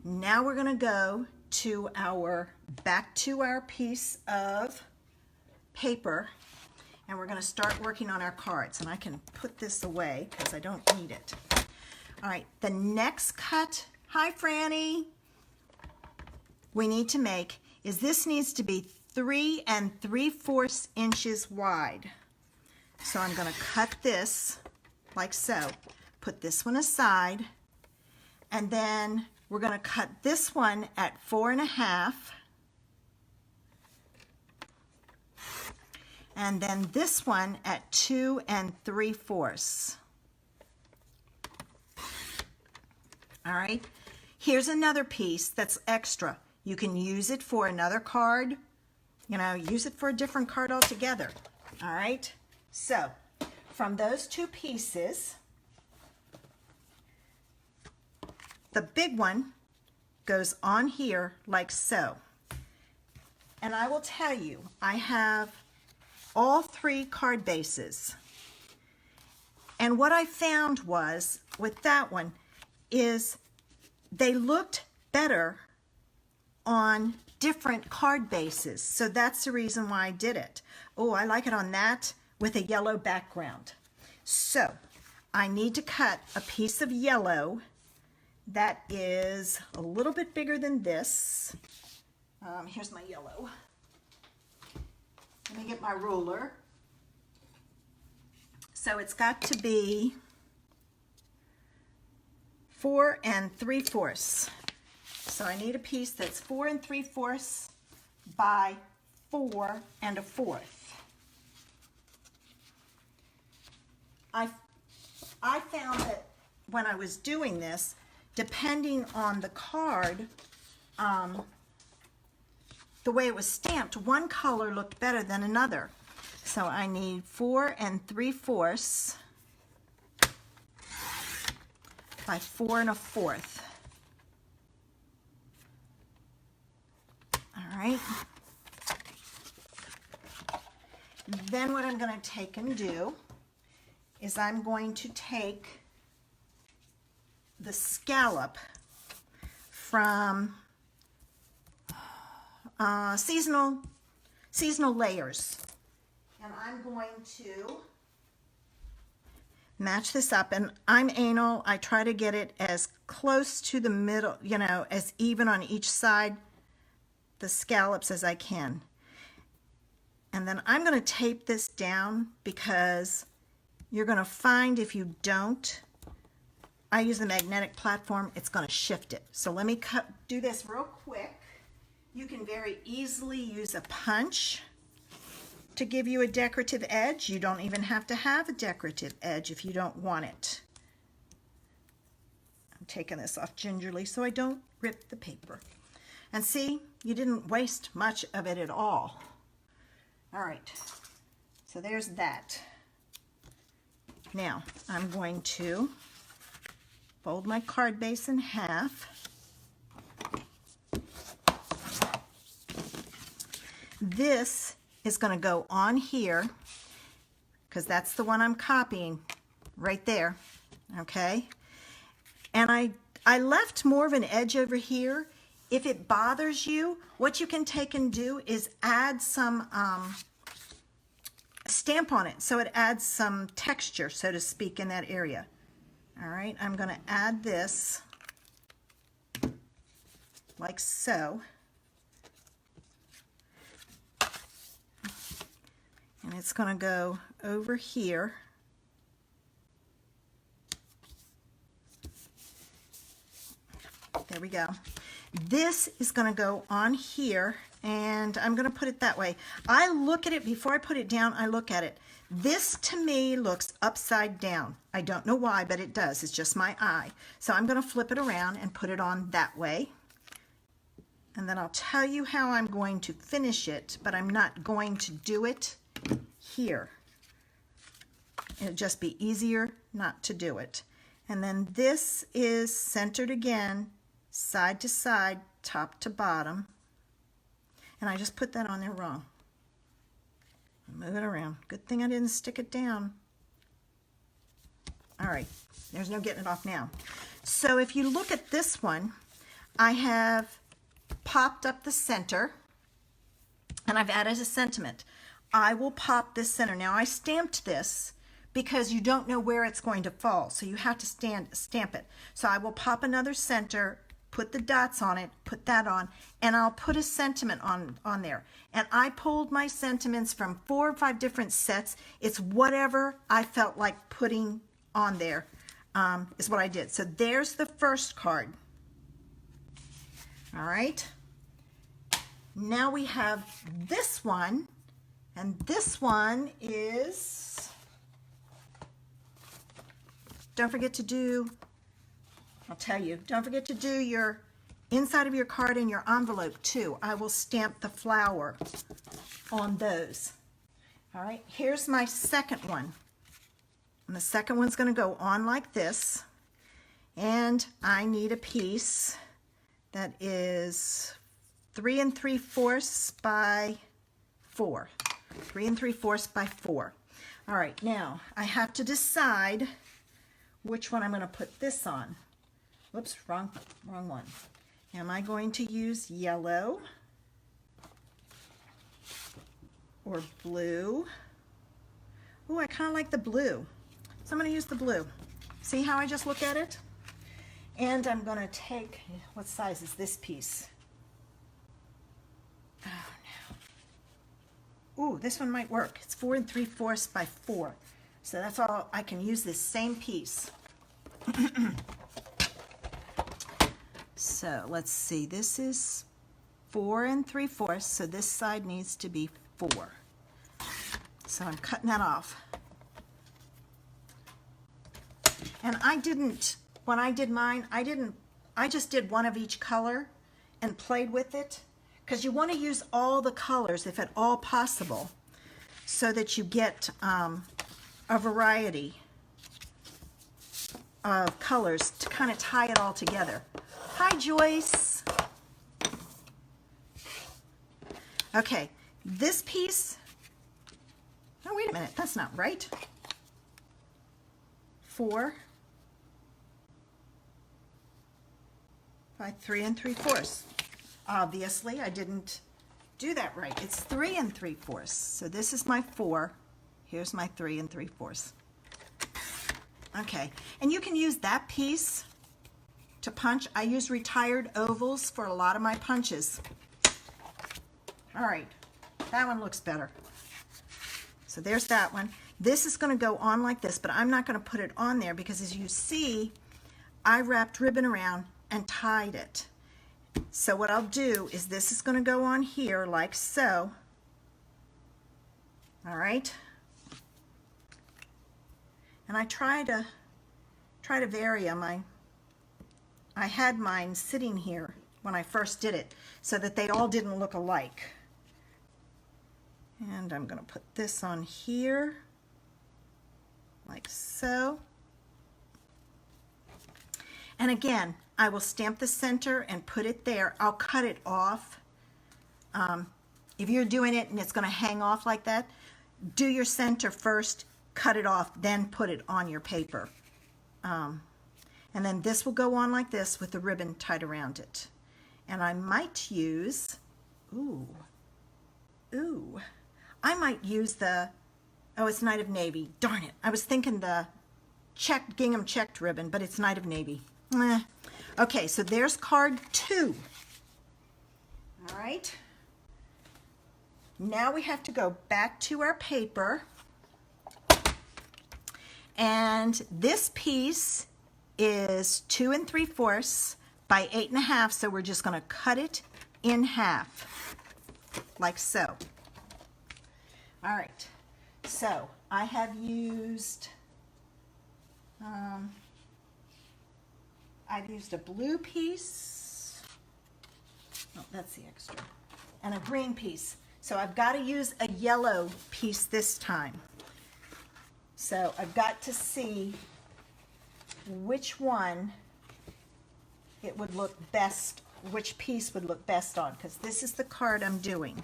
Now we're going to go to back to our piece of paper, and we're going to start working on our cards. And I can put this away because I don't need it. All right, the next cut, hi Franny, we need to make is this needs to be 3 3/4 inches wide. So I'm going to cut this like so, put this one aside, and then we're going to cut this one at 4 1/2, and then this one at 2 3/4. All right, here's another piece that's extra. You can use it for another card, use it for a different card altogether. All right, so from those two pieces, the big one goes on here like so. And I will tell you, I have all 3 card bases. And what I found was, with that one, is they looked better on different card bases. So that's the reason why I did it. Oh, I like it on that with a yellow background. So I need to cut a piece of yellow that is a little bit bigger than this. Here's my yellow. Let me get my ruler. So it's got to be 4 3/4. So I need a piece that's 4 3/4 by 4 1/4. I found that when I was doing this, depending on the card, the way it was stamped, one color looked better than another. So I need 4 3/4 by 4 1/4. All right. Then what I'm going to take and do is I'm going to take the scallop from seasonal layers, and I'm going to match this up. And I'm anal. I try to get it as close to the middle, as even on each side, the scallops, as I can. And then I'm going to tape this down, because you're going to find if you don't, I use the magnetic platform, it's going to shift it. So let me do this real quick. You can very easily use a punch to give you a decorative edge. You don't even have to have a decorative edge if you don't want it. I'm taking this off gingerly so I don't rip the paper. And see, you didn't waste much of it at all. All right, so there's that. Now, I'm going to fold my card base in half. This is going to go on here, because that's the one I'm copying right there, okay? And I left more of an edge over here. If it bothers you, what you can take and do is add some stamp on it, so it adds some texture, so to speak, in that area. All right, I'm going to add this like so. And it's going to go over here. There we go. This is going to go on here, and I'm going to put it that way. I look at it before I put it down. I look at it. This to me looks upside down. I don't know why, but it does. It's just my eye. So I'm going to flip it around and put it on that way. And then I'll tell you how I'm going to finish it, but I'm not going to do it here. It'll just be easier not to do it. And then this is centered again, side to side, top to bottom. And I just put that on there wrong. Move it around. Good thing I didn't stick it down. All right, there's no getting it off now. So if you look at this one, I have popped up the center and I've added a sentiment. I will pop this center. Now I stamped this because you don't know where it's going to fall, so you have to stamp it. So I will pop another center, put the dots on it, put that on, and I'll put a sentiment on there. And I pulled my sentiments from 4 or 5 different sets. It's whatever I felt like putting on there is what I did. So there's the first card. All right. Now we have this one, and this one is, don't forget to do, I'll tell you, don't forget to do your inside of your card and your envelope too. I will stamp the flower on those. All right, here's my second one. And the second one's going to go on like this. And I need a piece that is 3 3/4 by 4. 3 3/4 by 4. All right, now I have to decide which one I'm going to put this on. Whoops, wrong one. Am I going to use yellow or blue? Oh, I kind of like the blue. So I'm going to use the blue. See how I just look at it? And I'm going to take, what size is this piece? Oh, no. Ooh, this one might work. It's 4 3/4 by 4. So that's all, I can use this same piece. So let's see, this is 4 3/4, so this side needs to be 4. So I'm cutting that off. And I didn't, when I did mine, I just did one of each color and played with it, because you want to use all the colors if at all possible, so that you get a variety of colors to kind of tie it all together. Hi, Joyce. Okay, this piece, oh, wait a minute, that's not right. 4 by 3 3/4. Obviously, I didn't do that right. It's 3 3/4. So this is my 4. Here's my 3 3/4. Okay, and you can use that piece to punch. I use retired ovals for a lot of my punches. All right, that one looks better. So there's that one. This is going to go on like this, but I'm not going to put it on there because, as you see, I wrapped ribbon around and tied it. So what I'll do is this is going to go on here like so. All right. And I try to vary them. I had mine sitting here when I first did it so that they all didn't look alike. And I'm going to put this on here like so. And again, I will stamp the center and put it there. I'll cut it off. If you're doing it and it's going to hang off like that, do your center first, cut it off, then put it on your paper. And then this will go on like this with the ribbon tied around it. And I might use, I might use the, oh, it's Night of Navy. Darn it. I was thinking the gingham checked ribbon, but it's Night of Navy. Okay, so there's card 2. All right. Now we have to go back to our paper. And this piece is 2 3/4 by 8 1/2, so we're just going to cut it in half, like so. All right, so I have used, I've used a blue piece, oh, that's the extra, and a green piece. So I've got to use a yellow piece this time. So I've got to see which one it would look best, which piece would look best on, because this is the card I'm doing.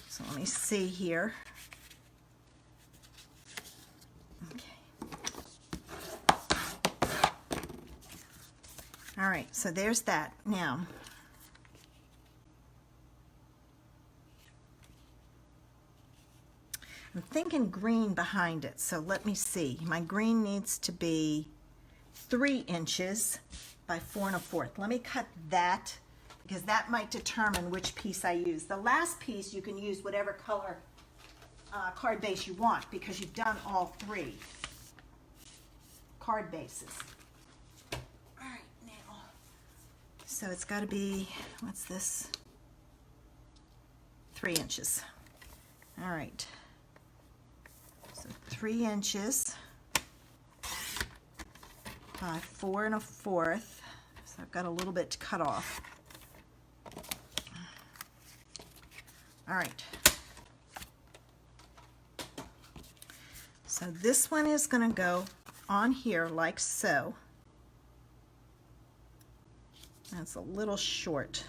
So let me see here. Okay. All right, so there's that. Now, I'm thinking green behind it, so let me see. My green needs to be 3 inches by 4 1/4. Let me cut that because that might determine which piece I use. The last piece you can use whatever color card base you want because you've done all 3 card bases. All right, now, so it's got to be, what's this? 3 inches. All right. So 3 inches by 4 1/4. So I've got a little bit to cut off. All right. So this one is going to go on here like so. That's a little short.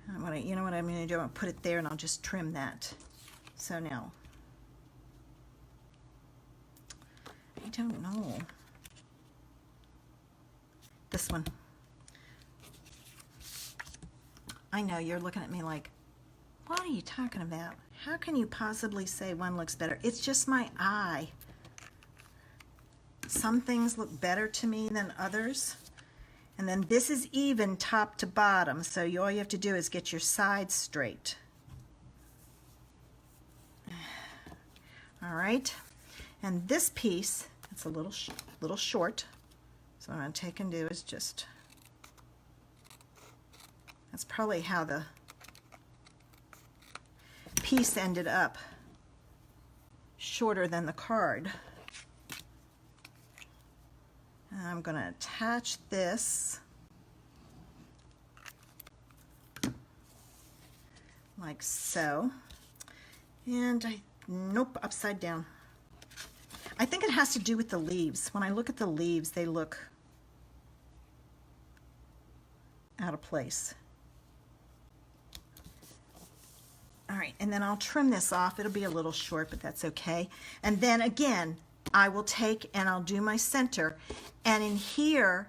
You know what I'm going to do? I'm going to put it there and I'll just trim that. So now, I don't know. This one. I know you're looking at me like, what are you talking about? How can you possibly say one looks better? It's just my eye. Some things look better to me than others. And then this is even top to bottom, so all you have to do is get your sides straight. All right. And this piece, it's a little short. So what I'm going to take and do is just, that's probably how the piece ended up shorter than the card. And I'm going to attach this like so. And nope, upside down. I think it has to do with the leaves. When I look at the leaves, they look out of place. All right, and then I'll trim this off. It'll be a little short, but that's okay. And then again, I will take and I'll do my center. And in here,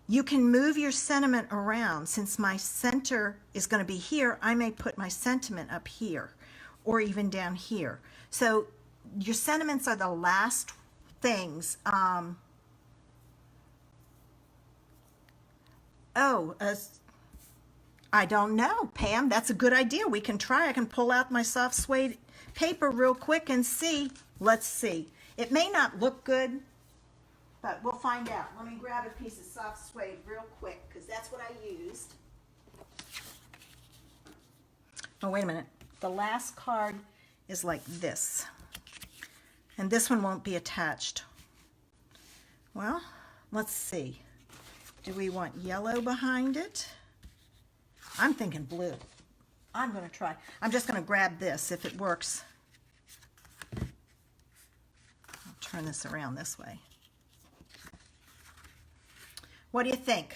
you can move your sentiment around. Since my center is going to be here, I may put my sentiment up here or even down here. So your sentiments are the last things. I don't know, Pam. That's a good idea. We can try. I can pull out my soft suede paper real quick and see. Let's see. It may not look good, but we'll find out. Let me grab a piece of soft suede real quick because that's what I used. Oh, wait a minute. The last card is like this. And this one won't be attached. Well, let's see. Do we want yellow behind it? I'm thinking blue. I'm going to try. I'm just going to grab this if it works. I'll turn this around this way. What do you think?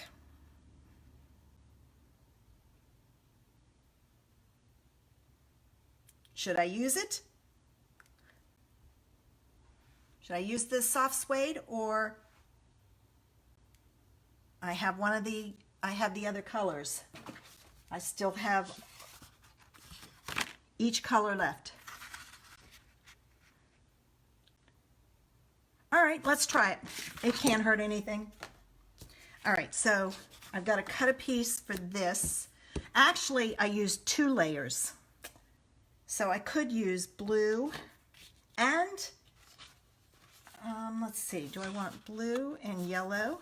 Should I use it? Should I use this soft suede, or I have the other colors. I still have each color left. All right, let's try it. It can't hurt anything. All right, so I've got to cut a piece for this. Actually, I used 2 layers. So I could use blue and, let's see, do I want blue and yellow?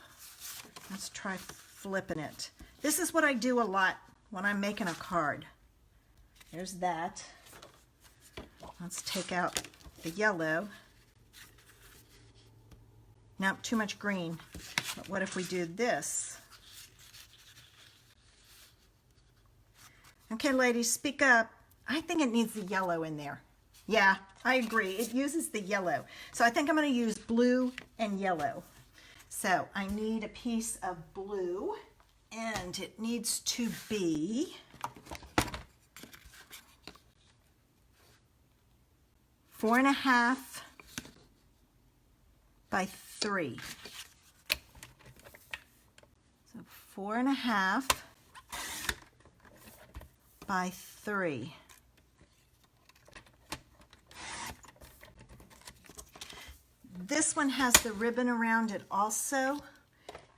Let's try flipping it. This is what I do a lot when I'm making a card. There's that. Let's take out the yellow. Now, too much green. But what if we do this? Okay, ladies, speak up. I think it needs the yellow in there. Yeah, I agree. It uses the yellow. So I think I'm going to use blue and yellow. So I need a piece of blue, and it needs to be 4.5 by 3. So 4.5 by 3. This one has the ribbon around it also,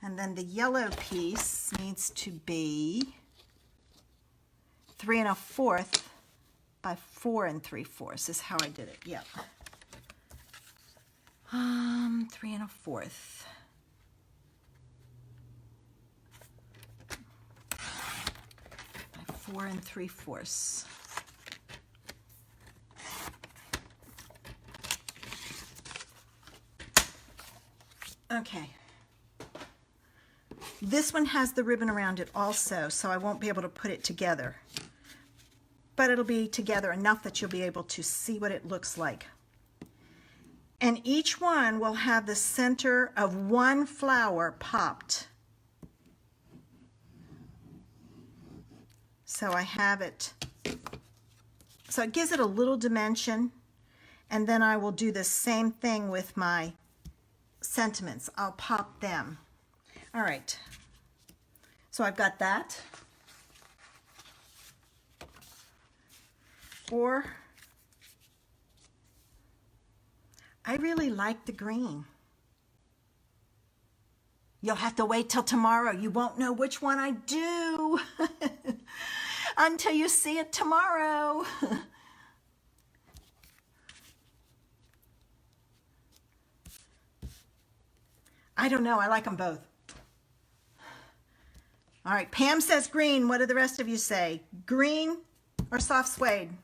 and then the yellow piece needs to be 3 1/4 by 4 3/4 is how I did it. Yep. 3 1/4 by 4 3/4. Okay. This one has the ribbon around it also, so I won't be able to put it together. But it'll be together enough that you'll be able to see what it looks like. And each one will have the center of one flower popped. So I have it. So it gives it a little dimension. And then I will do the same thing with my sentiments. I'll pop them. All right. So I've got that. Or I really like the green. You'll have to wait till tomorrow. You won't know which one I do until you see it tomorrow. I don't know. I like them both. All right. Pam says green. What do the rest of you say? Green or soft suede?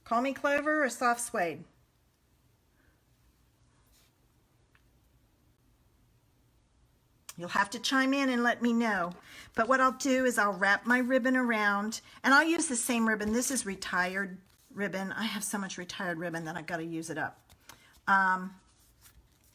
Call me Clover or soft suede? You'll have to chime in and let me know. But what I'll do is I'll wrap my ribbon around, and I'll use the same ribbon. This is retired ribbon. I have so much retired ribbon that I've got to use it up.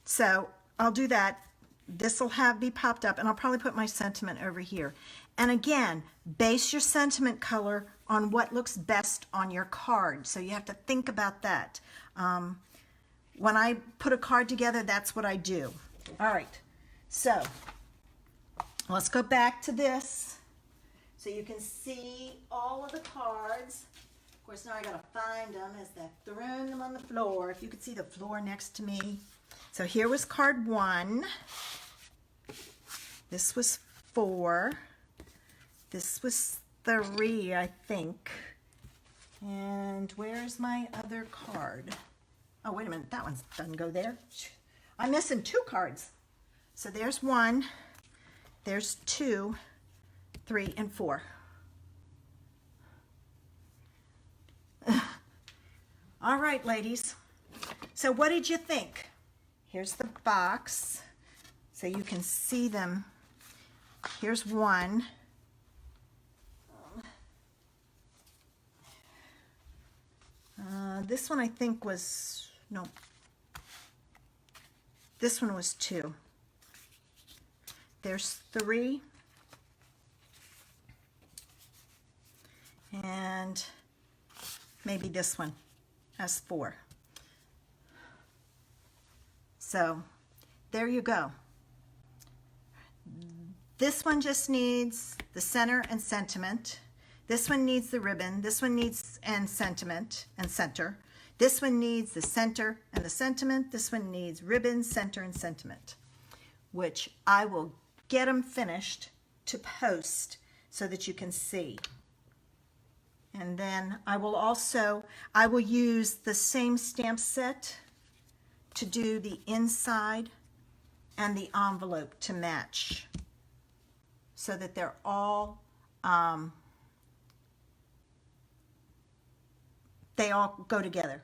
So I'll do that. This will be popped up, and I'll probably put my sentiment over here. And again, base your sentiment color on what looks best on your card. So you have to think about that. When I put a card together, that's what I do. All right. So let's go back to this so you can see all of the cards. Of course, now I gotta find them as they're throwing them on the floor. If you could see the floor next to me. So here was card 1. This was 4. This was 3, I think. And where's my other card? Oh, wait a minute. That one doesn't go there. I'm missing 2 cards. So there's 1, there's 2, 3, and 4. All right, ladies. So what did you think? Here's the box, so you can see them. Here's 1. This one I think was, no. This one was 2. There's 3, and maybe this one has 4. So there you go. This one just needs the center and sentiment. This one needs the ribbon. This one needs and sentiment and center. This one needs the center and the sentiment. This one needs ribbon, center, and sentiment, which I will get them finished to post so that you can see. And then I will use the same stamp set to do the inside and the envelope to match so that they're all they all go together.